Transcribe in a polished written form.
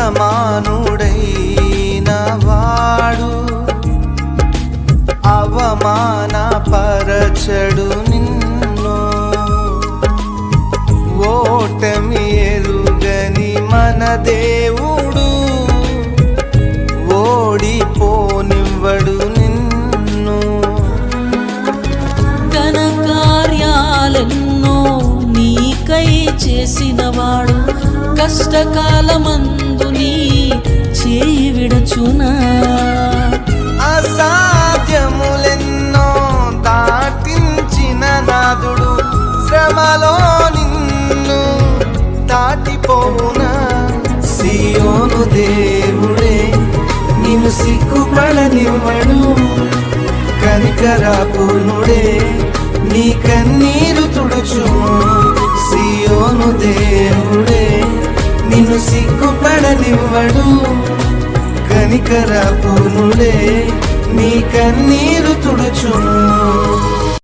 సమానుడైన వాడు అవమానపరచడు నిన్ను. ఓటమి ఎరుగని మన దేవుడు ఓడిపోనివ్వడు నిన్ను. ఘన కార్యాలెన్నో నీకై చేసినవాడు కష్టకాలమందు నీ చేయి విడచునా. అసాధ్యములెన్నో దాటించిన నాదుడు శ్రమలో నిన్ను దాటిపోవునా. సియోను దేవుడే నిన్ను సిగ్గుపడనివ్వడు, కనికరాపూర్ణుడే నీ కన్నీరు తుడుచును. సియోను దేవుడే నిన్ను సిగ్గుపడనివ్వడు, కనికరాపూర్ణుడే నీ కన్నీరు తుడుచును.